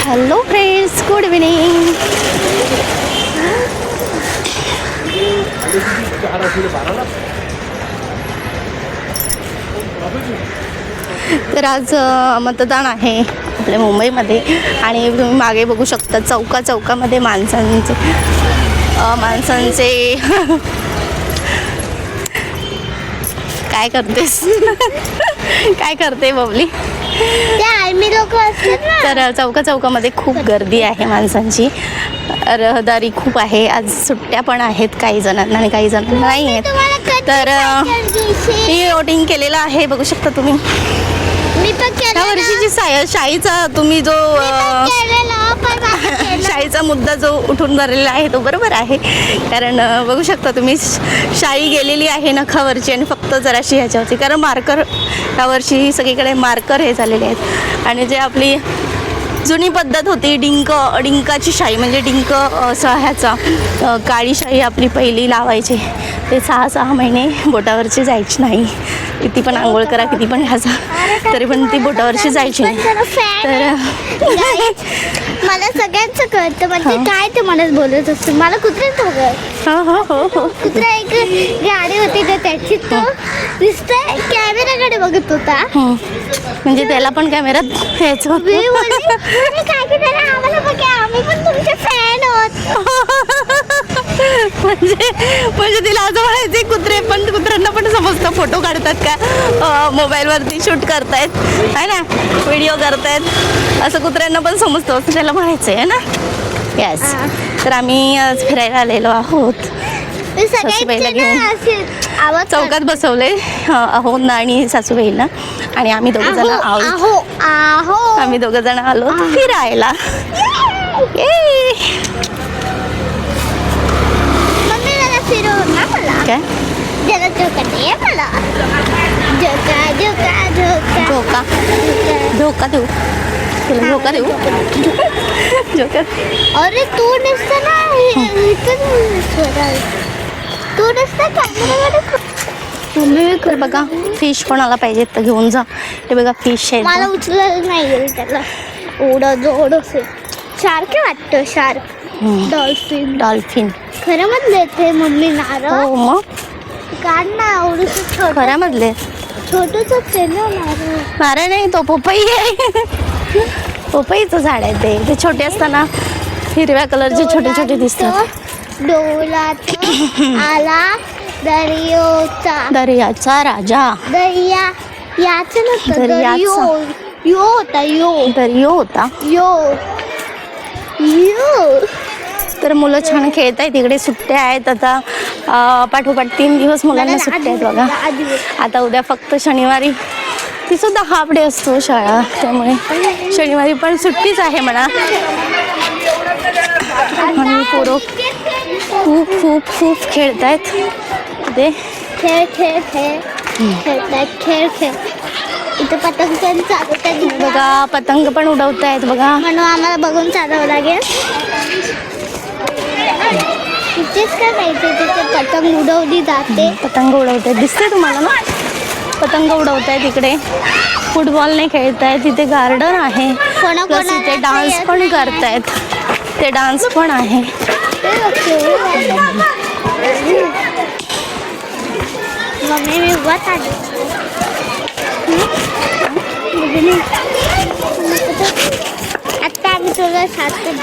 Hello friends, good evening. तर आज मतदान आहे आपल्या मुंबईमध्ये आणि तुम्ही मागे बघू शकता चौकामध्ये माणसांचे काय करतेस? काय करते बबली? आर्मी लोक असतात ना. तर चौकामध्ये खूप गर्दी आहे माणसांची. रहदारी खूप आहे. आज सुट्ट्या पण आहेत काही जणांना आणि काही जणांना नाही आहेत. तर मी वोटिंग केलेलं आहे, बघू शकता तुम्ही. मी पण या वर्षीची शाईचा तुम्ही जो शाईचा मुद्दा जो उठून धरलेला आहे तो बरोबर आहे. कारण बघू शकता तुम्ही शाई गेलेली आहे नखावरची आणि फक्त जराशी ह्याच्यावरची. कारण मार्कर यावर्षी सगळीकडे मार्कर हे झालेले आहेत. आणि जे आपली जुनी पद्धत होती डिंकाची शाई म्हणजे डिंक ह्याचा काळी शाई आपली पहिली लावायची, ते 6 महिने बोटावरची जायची नाही. किती पण आंघोळ करा, किती पण घासा, तरी पण ती बोटावरची जायची नाही. तर मला सगळ्यांचं कळतं. म्हणजे काय ते मलाच बोलत असतं. मला कुत्रेच बघत. हो कुत्रा एक गाडी होती तर त्याची तो नुसतं कॅमेराकडे बघत होता. म्हणजे त्याला पण कॅमेऱ्यात यायचं होतं. मी बोलली, काय की त्याला आम्हाला बघा, आम्ही पण तुमचे फॅन आहोत. म्हणजे तिला असं म्हणायचे कुत्र्यांना पण समजतं फोटो काढतात का, मोबाईलवरती शूट करतायत आहे ना, व्हिडिओ करतायत, असं कुत्र्यांना पण समजतं असं त्याला म्हणायचं आहे ना. यस. तर आम्ही आज फिरायला आलेलो आहोत. सासूबाईला घेऊन चौकात बसवले आहोत आणि सासूबाईला, आणि आम्ही दोघं जण आलो फिरायला. काय धोका देऊ तुला? धोका देऊ? अरे तू नसता ना, तू नसता कॅमेरामध्ये. तर बघा फिश कोणाला पाहिजे तर घेऊन जा. हे बघा फिश आहे. मला उचललं नाही गेलं त्याला. एवढं जोड असेल. शार्क वाटतं. शार्क, डॉल्फिन खरं मधले ते मम्मी नारळ. हो मग काढ ना. एवढं खऱ्यामधले छोटंच आहे ना नारळ. नारळ नाही, तो पपई आहे. पपईचं झाड आहे ते छोटे असताना हिरव्या कलरचे छोटे दिसतात. डोलात आला दर्याचा राजा. याचं नसतं, दर्यो होता. तर मुलं छान खेळत आहेत. तिकडे सुट्ट्या आहेत आता. पाठोपाठ 3 दिवस मुलांना सुट्ट्या आहेत बघा. आता उद्या फक्त शनिवारी, ती सुद्धा हाफ डे असतो शाळा, त्यामुळे शनिवारी पण सुट्टीच आहे म्हणा. आणि पोरं खूप खेळत आहेत ते. खेळ इथं पतंग पण चालवतात बघा. पतंग पण उडवत आहेत बघा. म्हणून आम्हाला बघून चालवावं लागेल. तिथेच काय माहिती, तिथे पतंग उडवली जाते. पतंग उडवत दिसते तुम्हाला ना? पतंग उडवत आहेत इकडे. फुटबॉलने खेळतायत. तिथे गार्डन आहे. तिथे डान्स पण करतायत. ते डान्स पण आहे. मम्मी मी उभाच आली.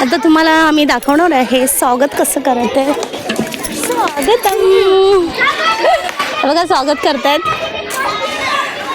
आता तुम्हाला आम्ही दाखवणार आहे स्वागत कसं करत आहे. बघा स्वागत करतायत.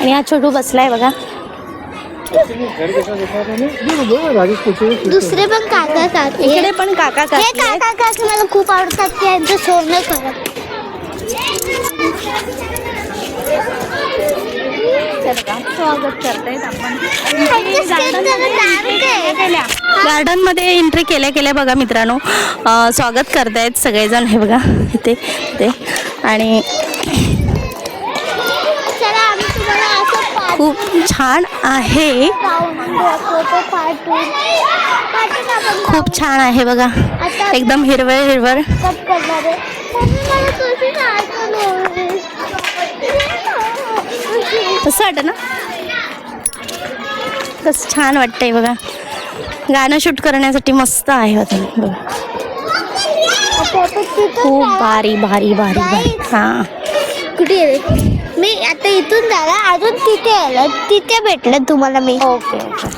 आणि हा छोटू बसलाय बघा. दुसरे पण काका काकी इकडे पण काका काकी मला खूप आवडतात. त्यांचं सोनं करत. स्वागत करतायत आपण. गार्डन मध्ये एंट्री केल्या बघा मित्रांनो, स्वागत करतायत सगळेजण. हे बघा इथे ते. आणि खूप छान आहे. खूप छान आहे बघा. एकदम हिरवळ. कसं वाटतं ना? कसं छान वाटतंय बघा. गाणं शूट करण्यासाठी मस्त आहे होतं बघा. खूप भारी भारी भारी भारी. हा कुठे गेले मी आता इथून झाला अजून तिथे आलं तिथे भेटलं तुम्हाला मी. Okay okay.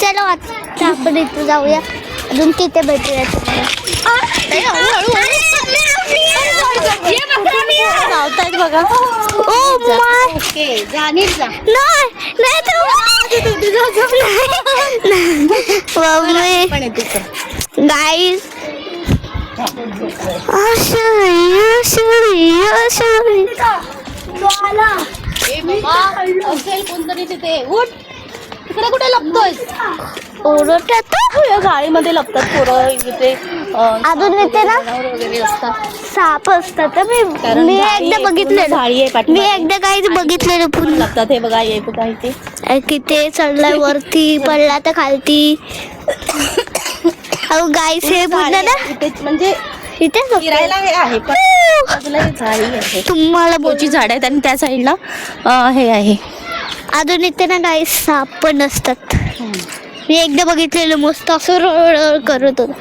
चलो आता आपण इथं जाऊया अजून तिथे भेटूया तुम्हाला. धावतायत बघा. ओ माय ओके जाणील जा. नाही नाही मम्मी पण येते गाईस असेल कोणतरी तिथे. उठ तिकडे कुठे लपतोय. ओरडत या गाडीमध्ये लपतात पोरं इथे. अजून इथे ना वगैरे असतात. साप असतात तर मी झाडी एकदा आहे, बघितलेलं झाडी आहे मी पाठीमागे. एकदा काही बघितलेलं पूर्ण लपतात हे बघा. हे बघा इथे किती चढलाय वरती पडला तर खालती. अहो गाईस हे पूर्ण ना इथे म्हणजे इथे फिरायला हे आहे पण बाजूला हे झाडी आहे. तुम्हाला बोची झाड आहेत आणि त्या साईडला हे आहे. अजून इथे ना गाईस साप पण असतात. मी एकदा बघितलेलं मस्त असं रळ करत होतं.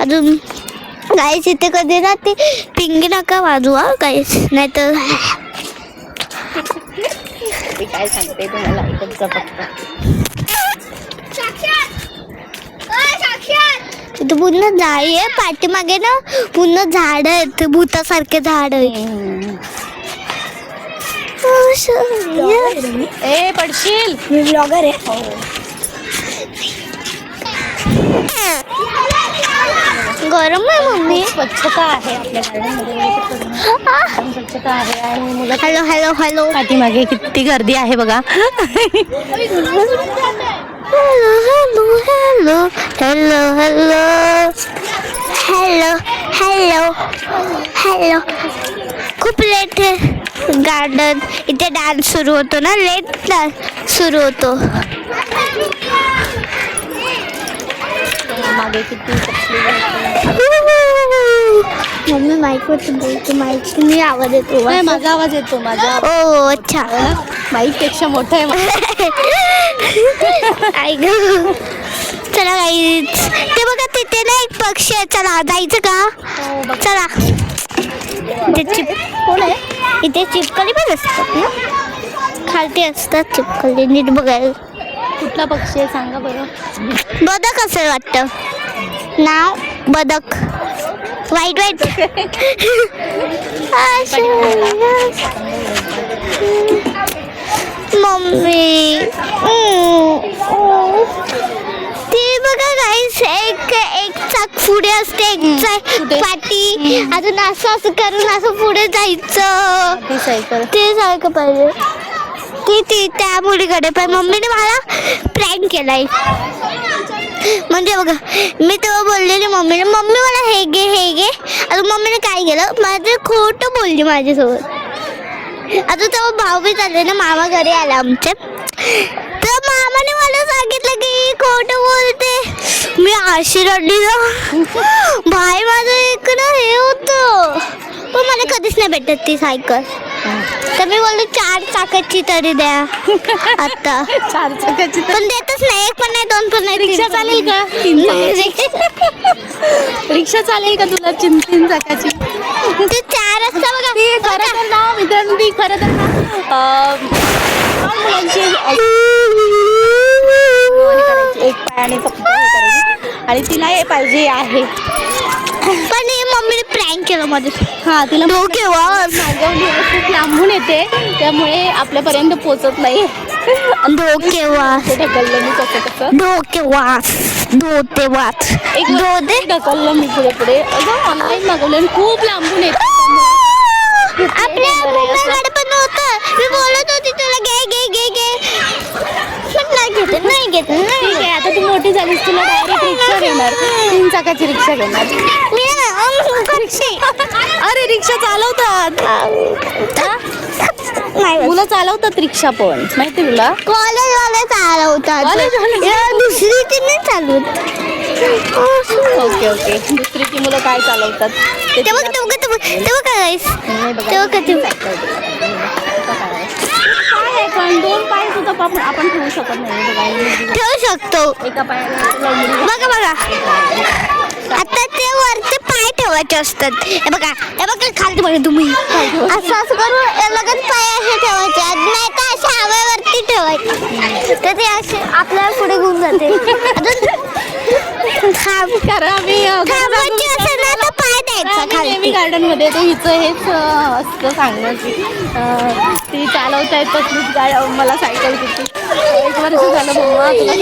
अजून गाईस इथे कधी ना ते पिंगी नका वाजू हा गाईस नाही तर मी काय सांगते तुम्हाला इकडचं फक्त. तिथे पूर्ण जाळी आहे पाठीमागे ना पूर्ण झाड आहेत भूतासारखे झाड आहेत. ए पडशील. मी ब्लॉगर आहे. गरम आहे मम्मी. स्वच्छता आहे आपल्या गार्डनमध्ये. स्वच्छता आहे आणि मुलं हॅलो हॅलो हॅलो पाठीमागे किती गर्दी आहे बघा. Hello hello hello hello hello hello hello खूप लेट गार्डन इथे डान्स सुरू होतो ना लेट डान्स सुरू होतो. मागे किती मम्मी माईकवरती बोलते माईक मी आवाज येतो. माझा आवाज येतो. माझा ओ अच्छा माईक पेक्षा मोठा आहे. आई ग चला गाईच ते बघा तिथे ना एक पक्षी आहे. चला जायचं का चला. कोण आहे. इथे चिपकली पण असतात ना खालती असतात चिपकली नीट बघायला. कुठला पक्षी आहे सांगा बरं. बदक असेल वाटतं नाव बदक वाईट वाईट. मम्मी ते बघा गाईस एक एक चाक पुढे असते एक चाक पाठी अजून असं असं करून असं पुढे जायचं. ती सायकल ते सारखं पाहिजे की ती त्या मुलीकडे पण मम्मीने मला प्रँक केलाय. म्हणजे बघा मी तेव्हा बोललेली मम्मीने मम्मी मला हे घे हे घे. आता मम्मीने काय केलं माझं खोटं बोलली माझ्यासोबत. आता तेव्हा भाऊ बी चालले ना मामा घरी आला आमच्या तर मामाने मला सांगितलं की खोटं बोलते. मी अशी रडली ना भाई माझं एक ना हे होतं पण मला कधीच नाही भेटत ती सायकल. तर मी बोललो 4 चाकाची तरी द्या आता. 4 चाकाची पण देतच नाही. 1 पण नाही 2 पण नाही. रिक्षा चालेल का. 3 रिक्षा चालेल का तुला 3 चाकाची. ते 4 असतं बघा. खरं तर ना मित्रांनो ती खरं तर ना मुलांची एक पायाने फक्त हे करायची आणि तिला हे पाहिजे आहे. पण हे मम्मीने प्रँक केलं मध्ये. हा तिला डोके वास मागवली खूप लांबून येते त्यामुळे आपल्यापर्यंत पोचत नाही. डोके वास ढकललं मी कसं डोके वास धोते वास एक धोते ढकललं मी पुढे पुढे. अगं ऑनलाईन मागवलं आणि खूप लांबून येते. आपल्या मम्मीकडे पण होतं. मी बोलत होती तुला घे घे घे घे पण नाही घेत नाही घेत नाही. ठीक आहे आता तू मोठी झालीस तुला डायरेक्ट रिक्षा घेणार. 3 चाकाची रिक्षा घेणार. मी अरे रिक्षा चालवतात. मुलं चालवतात रिक्षा पण माहिती तुला. कॉलेजवाले चालवतात कॉलेजवाले दुसरी ती नाही चालवत. ओके ओके दुसरीची मुलं काय चालवतात ते तेव्हा तेव्हा काय नाही बघा. तेव्हा का ते काय आहे पण 2 पाय सुद्धा आपण ठेवू शकत नाही बघा. ठेवू शकतो. एका पायाला बघा बघा, आता ते वरती पाय ठेवायचे असतात. हे बघा खाली बघा तुम्ही, असं असं करून लगेच पाय असे ठेवायचे, नाही तर असे हवेवरती ठेवायचे, तर ते असे आपल्याला पुढे घेऊन जाते. कारण आम्ही खांबाची असेल ना तर पाय द्यायचा नेहमी खाली. गार्डन मध्ये तर हिचं हेच असतं सांगणं की ती चालवता येत तसलीच गाडी मला सायकल किती 1 वर्ष झालं मम्मा तुला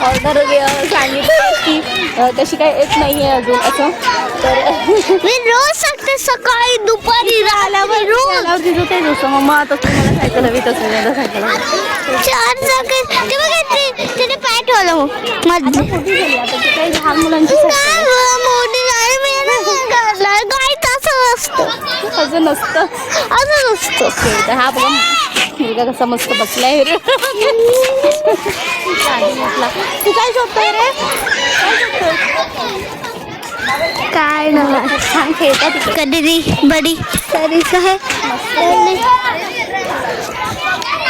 ऑर्डर सांगितली की तशी काही येत नाही आहे अजून असं. तर मी रोज सांगते सकाळी दुपारी आल्यावर रोज तिचं तेच असतं मम्मा आता तुम्हाला सायकल हवी तसं मला सायकल हवी. 4 चाकी ते बघा तिने पाय ठेवलं मध्ये. मोठी झाली आता ती काही लहान मुलांची सायकल मोठी झाली मी गाय तसं असतं, असं नसतं. असं नसतं. तर हा बघा मुलगा कसा मस्त बसलाय रे. म्हटला तू काय शोधतोय रे, काय नाही छान खेळता तिकडे. कधी बडी तरी काय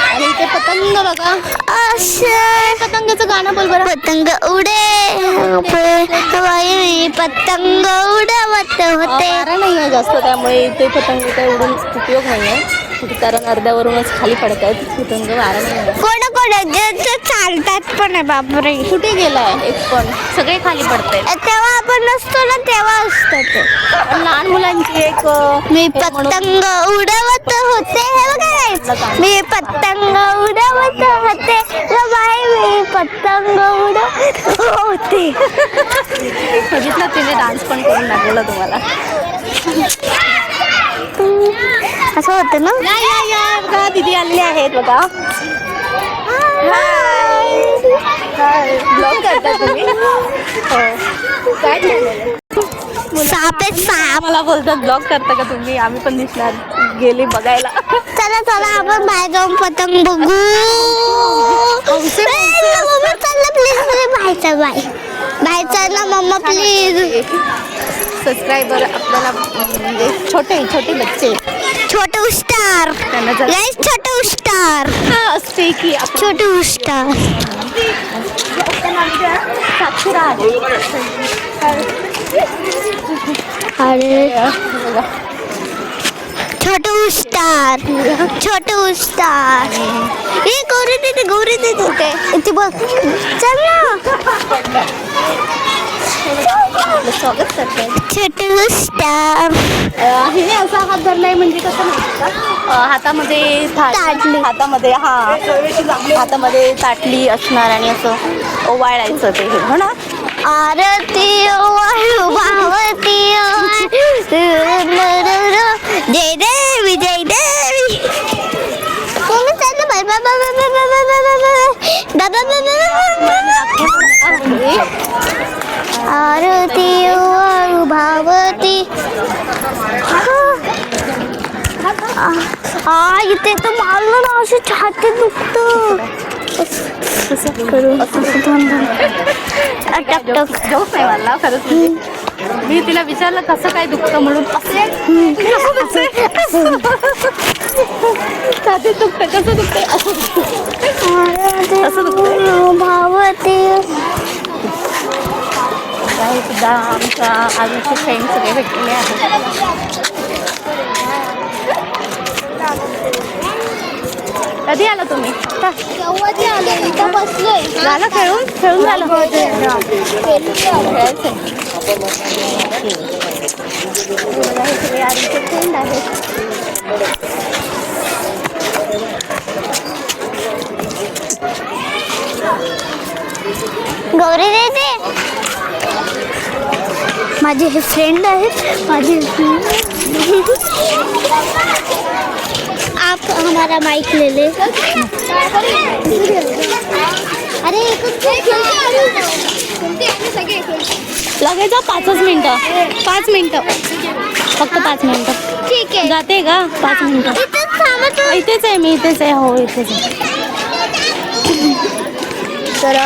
आणि ते पतंग बघा, असं पतंगाचं गाणं बोल बरं. पतंग उडे पतंग उडवत होते. वारा नाही आहे जास्त त्यामुळे ते पतंग काही उडून उपयोग नाही आहे कारण अर्ध्यावरूनच खाली पडत आहेत पतंग. वारा नाही आहे. कोण जे चालतात पण आहे बापरे. कुठे गेलाय एक पण, सगळे खाली पडतायत. तेव्हा आपण नसतो ना तेव्हा असतं ते. पण लहान मुलांची एक मी पतंग उडवत होते, हे बघा मी पतंग उडवत होते बाई, मी पतंग उडवत होते. बघितलं तिने डान्स पण करून दाखवला तुम्हाला. असं होतं ना. या बघा दीदी आलेले आहेत बघा. ब्लॉग करता तुम्ही? हो. काय साप आहे साप. मला बोलतात ब्लॉग करता का तुम्ही, आम्ही पण दिसणार गेले बघायला. चला चला आपण बाहेर जाऊन पतंग बघू. चला प्लीज बाहेरचा बाहेर चला मम्मा प्लीज. सबस्क्रायबर आपल्याला म्हणजे छोटे बच्चे, छोटू स्टार गाइस, छोटू स्टार असते की छोटू स्टार. साक्षीरा अरे छोटू स्टार, छोटू स्टार. हे गौरी दे होते इथे बघ. चल ना स्वागत करते. छोटू स्टार. हिने असा हात धरलाय म्हणजे कसं माहिती का, हातामध्ये ताटली. हातामध्ये हातामध्ये ताटली असणार आणि असं ओवाळायचं ते हे हो ना. आरती वाळू भावती जय देवी जय देवी. आरती वाळू भावती. इथे तर मारलं ना असं छाती दुखतं. जोक नाही मला खरंच म्हणजे. मी तिला विचारलं कसं काय दुखतं म्हणून, छाती दुखतं कसं दुखतंय असं दुखतंय. भावती. काही सुद्धा आमच्या आजूचे फ्रेंड सगळे भेटलेले आहेत. कधी आला तुम्ही? इथं बसलोय. झालं खेळून झालं. सगळे आजूचे फ्रेंड आहेत. गौरी देते माझे हे फ्रेंड आहेत. माझे आप हमारा माइक ले ले. अरे लगायचं 5 मिनिटं, 5 मिनिटं फक्त 5 मिनिटं. ठीक आहे जाते का 5 मिनिटं? इथेच थांबत. इथेच आहे मी, इथेच आहे. हो इथेच आहे. तर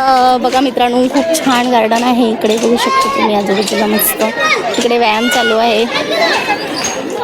बघा मित्रांनो खूप छान गार्डन आहे इकडे, बघू शकता तुम्ही आजूबाजूला मस्त. इकडे व्यायाम चालू आहे.